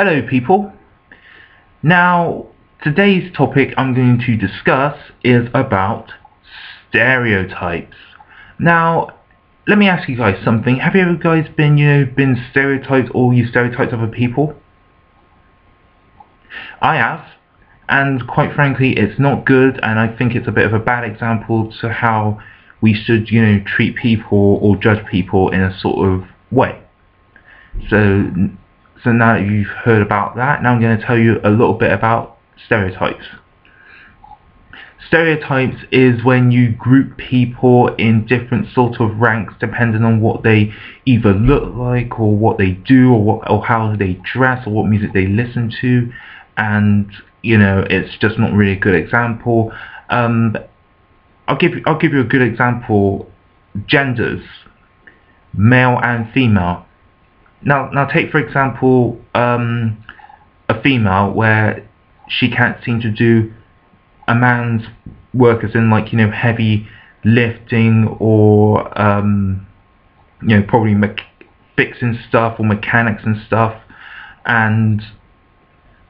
Hello people. Now today's topic I'm going to discuss is about stereotypes. Now let me ask you guys something. Have you ever guys been stereotyped, or you stereotyped other people? I have, and quite frankly it's not good, and I think it's a bit of a bad example to how we should treat people or judge people in a sort of way. So now that you've heard about that, now I'm going to tell you a little bit about stereotypes. Stereotypes is when you group people in different sort of ranks depending on what they either look like, or what they do, or how they dress, or what music they listen to, and it's just not really a good example. I'll give you a good example. Genders, male and female. Now take for example a female where she can't seem to do a man's work, as in heavy lifting, or probably fixing stuff or mechanics and stuff, and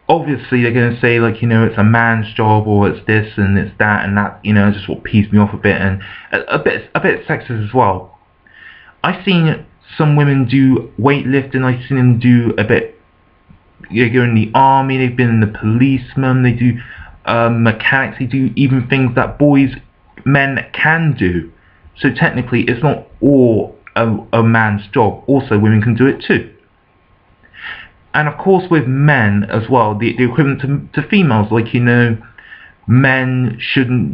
obviously they're going to say it's a man's job, or it's this and it's that and that. Just what pees me off a bit, and a bit sexist as well. I've seen some women do weightlifting. I've seen them do a bit. They go in the army. They've been in the policemen. They do mechanics. They do even things that men can do. So technically, it's not all a man's job. Also, women can do it too. And of course, with men as well, the equivalent to females, men shouldn't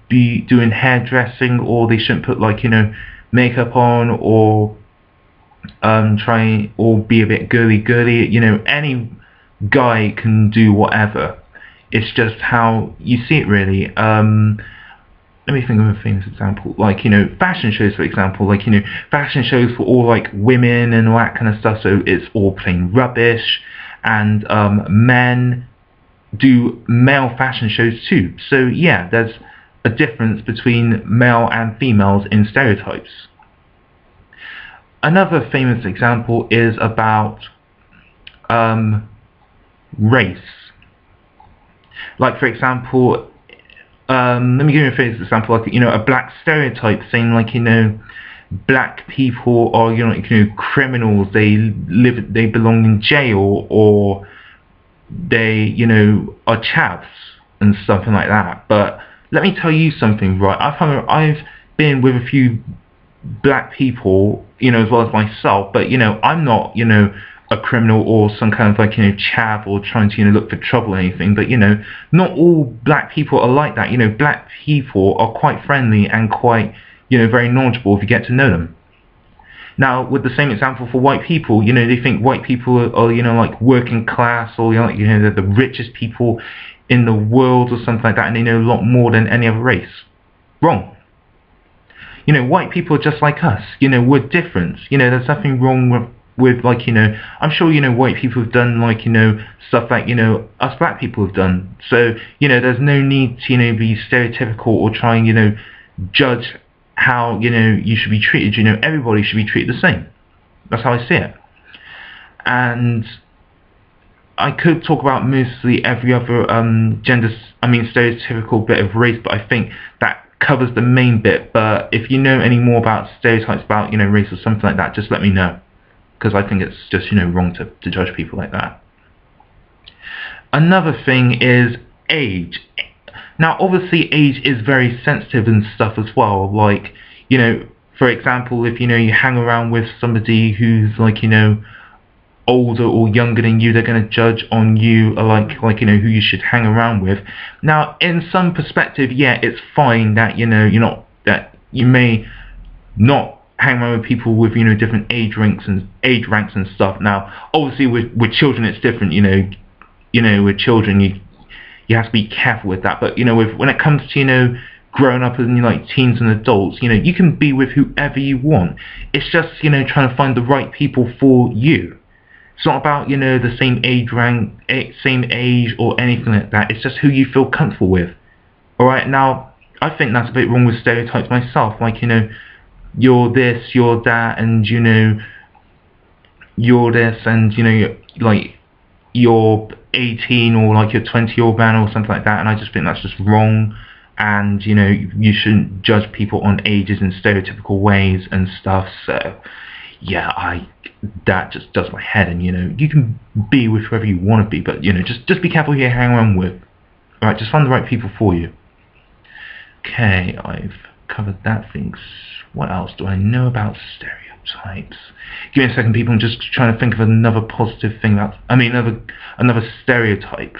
be doing hairdressing, or they shouldn't put makeup on, or try or be a bit girly. Any guy can do whatever. It's just how you see it, really. Let me think of a famous example, fashion shows, for example. Fashion shows for all women and all that kind of stuff, so it's all plain rubbish. And men do male fashion shows too. So yeah, there's a difference between male and females in stereotypes. Another famous example is about race. For example, let me give you a famous example, a black stereotype saying black people are criminals, they belong in jail, or they are chavs and something like that. But let me tell you something, right? I've been with a few black people, as well as myself, but I'm not a criminal or some kind of chav, or trying to look for trouble or anything. But not all black people are like that. Black people are quite friendly and quite very knowledgeable if you get to know them. Now, with the same example for white people, they think white people are working class, or they're the richest people in the world or something like that, and they know a lot more than any other race. Wrong. White people are just like us. We're different. There's nothing wrong with I'm sure white people have done stuff like us black people have done. So there's no need to be stereotypical or try and judge how you should be treated. Everybody should be treated the same. That's how I see it. And I could talk about mostly every other stereotypical bit of race, but I think that covers the main bit. But if you know any more about stereotypes about race or something like that, just let me know, because I think it's just wrong to judge people like that. Another thing is age. Now obviously age is very sensitive and stuff as well. For example, if you hang around with somebody who's older or younger than you, they're going to judge on you who you should hang around with. Now in some perspective, yeah, it's fine that that you may not hang around with people with different age ranks and stuff. Now obviously with children it's different. With children you have to be careful with that. But when it comes to growing up as teens and adults, you can be with whoever you want. It's just trying to find the right people for you. It's not about the same age rank, same age, or anything like that. It's just who you feel comfortable with. Alright, now I think that's a bit wrong with stereotypes myself. You're this, you're that, and you're this, and you're 18 or like you're 20-year-old man or something like that, and I just think that's just wrong. And you know, you shouldn't judge people on ages in stereotypical ways and stuff. So yeah, that just does my head. And you know, you can be with whoever you want to be, but you know, just be careful who you hang around with. Right, just find the right people for you. Okay, I've covered that thing. What else do I know about stereotypes? Give me a second, people. I'm just trying to think of another positive thing about, another stereotype.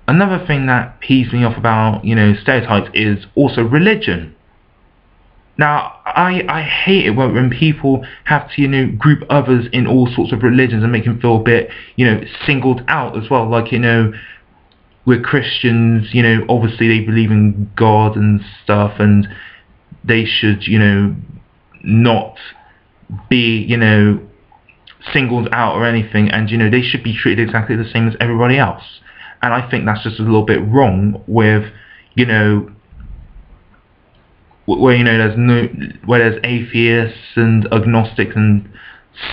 Another thing that pees me off about, you know, stereotypes is also religion. Now, I hate it when people have to, you know, group others in all sorts of religions and make them feel a bit, you know, singled out as well. Like, you know, we're Christians, you know, obviously they believe in God and stuff, and they should, you know, not be, you know, singled out or anything, and, you know, they should be treated exactly the same as everybody else. And I think that's just a little bit wrong with, you know, where, you know, there's atheists and agnostics and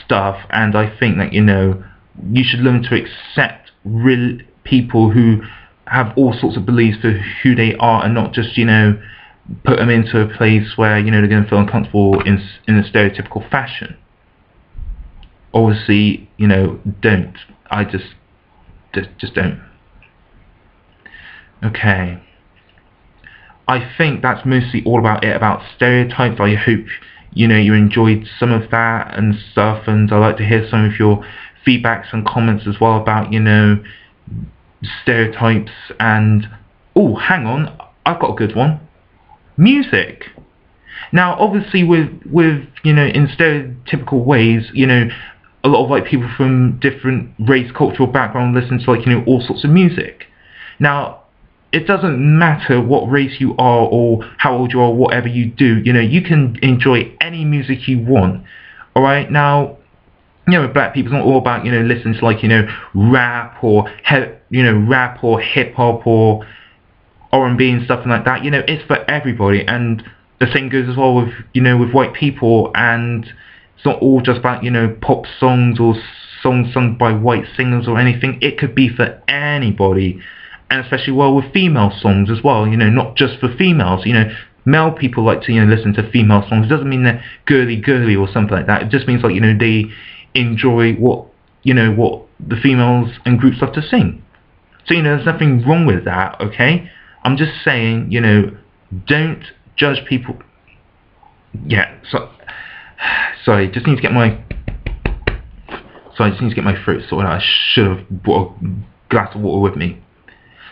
stuff, and I think that, you know, you should learn to accept real people who have all sorts of beliefs for who they are, and not just, you know, put them into a place where, you know, they're going to feel uncomfortable in a stereotypical fashion. Obviously, you know, don't. I just don't. Okay. I think that's mostly all about stereotypes. I hope, you know, you enjoyed some of that and stuff, and I'd like to hear some of your feedbacks and comments as well about, you know, stereotypes. And oh, hang on, I've got a good one. Music. Now, obviously, with you know, in stereotypical ways, you know, a lot of like people from different race, cultural background listen to, like, you know, all sorts of music. Now, it doesn't matter what race you are or how old you are or whatever you do, you know, you can enjoy any music you want. Alright, now, you know, black people, it's not all about, you know, listening to, like, you know, rap or hip hop or R&B and stuff like that. You know, it's for everybody, and the same goes as well with, you know, with white people. And it's not all just about, you know, pop songs or songs sung by white singers or anything. It could be for anybody. And especially well with female songs as well, you know, not just for females. You know, male people like to, you know, listen to female songs. It doesn't mean they're girly or something like that. It just means, like, you know, they enjoy what, you know, what the females and groups love to sing. So, you know, there's nothing wrong with that, okay? I'm just saying, you know, don't judge people. Yeah, sorry, just need to get my throat sorted out. I should have brought a glass of water with me.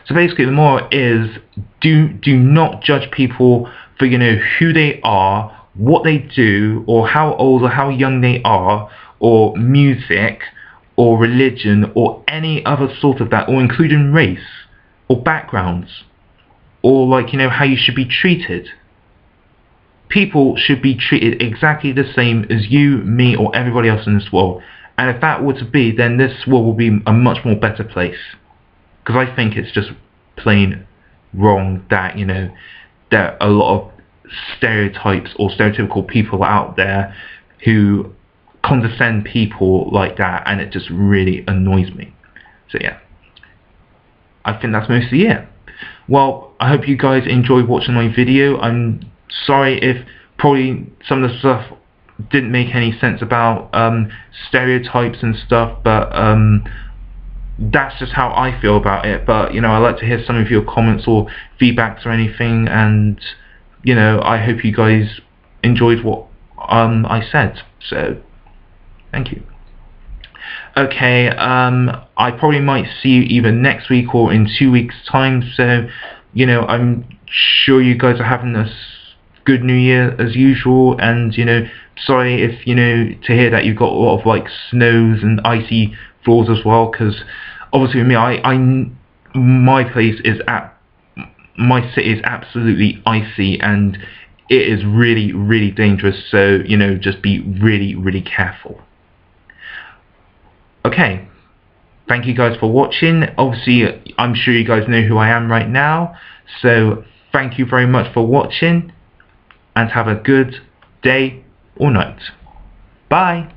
So basically, the moral is, do not judge people for, you know, who they are, what they do, or how old or how young they are, or music, or religion, or any other sort of that, or including race, or backgrounds, or, like, you know, how you should be treated. People should be treated exactly the same as you, me, or everybody else in this world. And if that were to be, then this world will be a much more better place. Because I think it's just plain wrong that, you know, there are a lot of stereotypes or stereotypical people out there who condescend people like that, and it just really annoys me. So yeah, I think that's mostly it. Well, I hope you guys enjoyed watching my video. I'm sorry if probably some of the stuff didn't make any sense about stereotypes and stuff, but that's just how I feel about it. But, you know, I'd like to hear some of your comments or feedbacks or anything, and, you know, I hope you guys enjoyed what I said. So thank you. Okay, I probably might see you either next week or in 2 weeks' time. So, you know, I'm sure you guys are having a good New Year as usual. And, you know, sorry if, you know, to hear that you've got a lot of, like, snows and icy floors as well, because obviously with me, my place is my city is absolutely icy, and it is really, really dangerous. So, you know, just be really, really careful. Okay, thank you guys for watching. Obviously, I'm sure you guys know who I am right now, so thank you very much for watching, and have a good day or night. Bye.